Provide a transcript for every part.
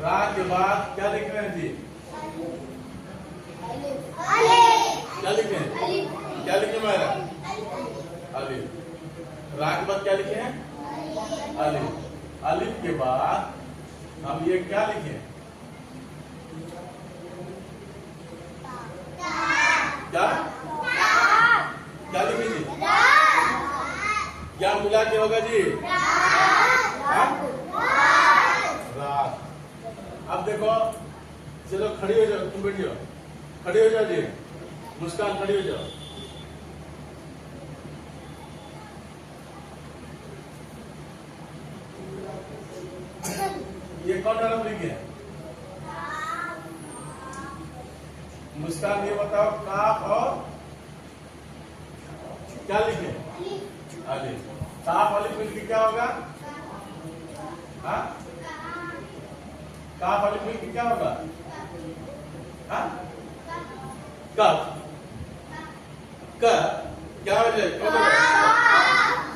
रा के बाद क्या लिख रहे हैं जी? क्या लिखे हैं? क्या लिखे मेरा? अलिफ। रा के बाद क्या लिखे हैं? अलिफ। अलिफ के बाद हम ये क्या लिखे? क्या क्या लिखे जी? क्या मिला के होगा जी? रात। अब देखो, चलो खड़ी हो जाओ, तुम बैठियो, खड़ी हो जाओ जी। मुस्कान खड़ी हो जाओ। ये कौन हरफ लिखे? मुस्कान ये बताओ, काफ और क्या लिखे? अलिफ। काफ अलिफ मिलकर क्या होगा? हाँ, काफ अलिफ मिलकर क्या होगा? हाँ, कफ। क क्या हो जाएगा?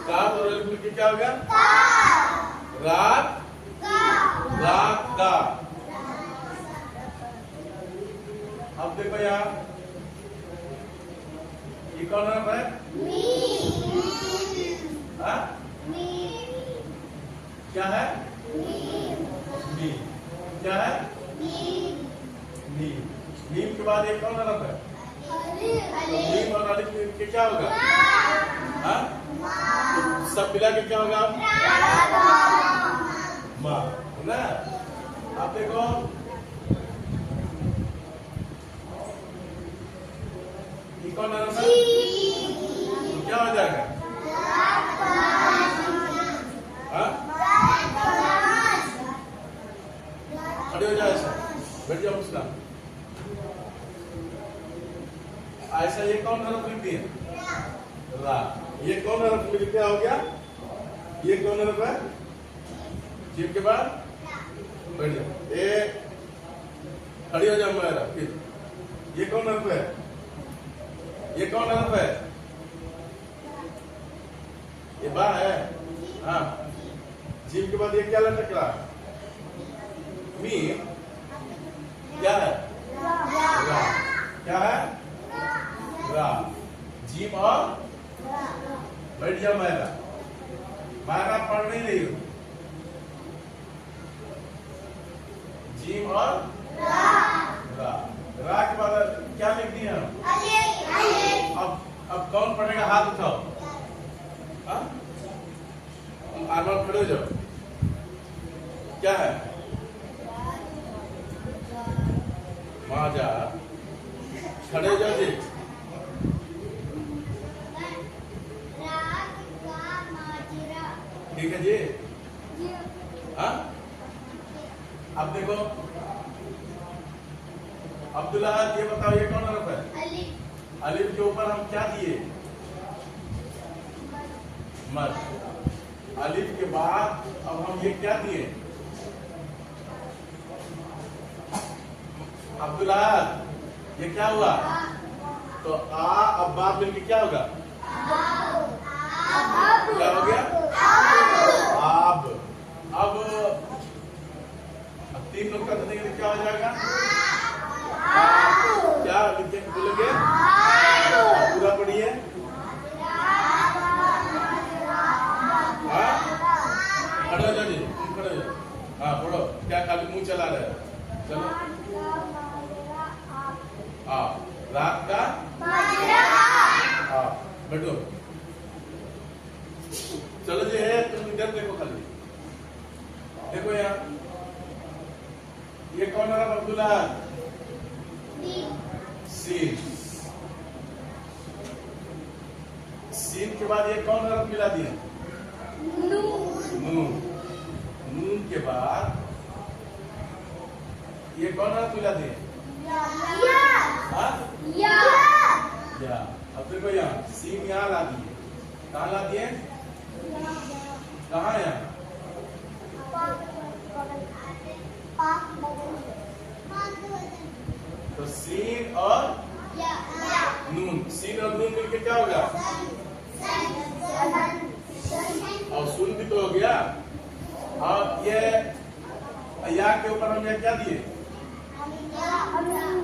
काफ और अलिफ मिलकर क्या होगा? रात। रात का। अब देखो यार, ये कौन हरफ है? हाँ? क्या है? मीम। क्या है? मीम। मीम के बाद एक कौन हरफ है? तो मीम और अलिफ के क्या होगा? हाँ? तो सब मिला के क्या होगा? माँ, है ना? अब देखो, ये कौन हरफ है? तो क्या हो जाएगा? हाँ? खड़े हो जाओ, ऐसा बैठ जाओ। मुस्कान, ऐसा ये कौन हरफ लिखती है? रा। ये कौन हरफ मिल क्या हो गया? ये कौन हरफ है? जीम के बाद बैठ जाओ। ए खड़ी हो जाओ मेरा। फिर ये कौन हरफ है? ये कौन हरफ है? ये बा है। हाँ, जीम के बाद ये क्या लटक रहा है? मीम। क्या है? रा। क्या है? रा। जीम और बैठ जाओ मेरा। मारा पढ़ नहीं रही हो। जीम और रा। रा के बाद क्या लिख दिया? अब कौन पढ़ेगा? हाथ उठाओ। आर्मन खड़े हो जाओ। क्या है? माजा। खड़े हो जाओ जी। ठीक है जी। हाँ, अब देखो, अब्दुल्ला ये बताओ, ये कौन हरफ है? अलिफ के ऊपर हम क्या दिए? मद। अलिफ के बाद अब हम ये क्या दिए? अब्दुल्ला ये क्या हुआ? तो आ अब बात मिलकर क्या होगा? क्या हो गया? अब तीन नुक्ता देंगे तो क्या हो जाएगा? क्या बोलेंगे? पूरा पढ़िए। खड़े हो जाओ जी, खड़े हो जाओ। हाँ पढ़ो। क्या खाली मुंह चला रहे? चलो। हाँ, रात का। हाँ, बैठो। चलो जी, है तुम इधर देखो, खाली देखो यार। ये कौन है अब्दुल्ला? सीन। सीन के बाद ये कौन हरफ मिला दिया? नून। नून के बाद ये कौन हरफ मिला दिए? या। अब देखो यहाँ सीन यहाँ ला दिए। कहाँ ला दिए? कहाँ यहाँ? तो सीन और नून। सीन और नून मिलके क्या होगा? और सुन भी तो हो गया। और ये या के ऊपर हमने क्या दिए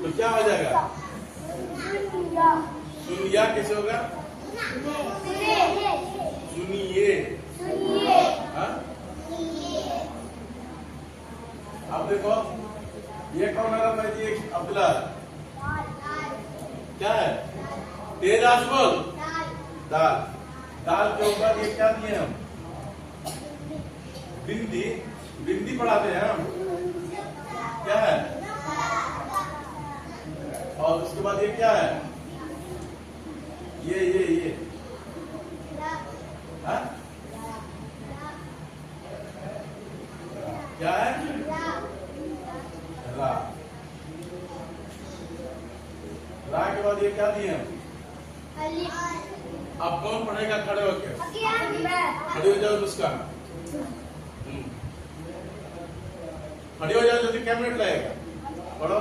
तो क्या हो जाएगा? सुनिया कैसे होगा? सुनिए। हाँ? अब देखो ये कौन है भाई जी? अब्दुल्ला क्या है? तेज आवाज बोल। दाल। दाल के ऊपर ये क्या दिए हम? बिंदी। बिंदी पढ़ाते हैं हम। क्या है? और उसके बाद ये क्या है? ये हाँ? क्या है? रा। रा के बाद ये क्या दिए हम? अब कौन पढ़ेगा खड़े होकर? खड़े हो जाओ मुस्कान। खड़े हो जाओ जल्दी, क्या मिनट लगेगा? पढ़ो।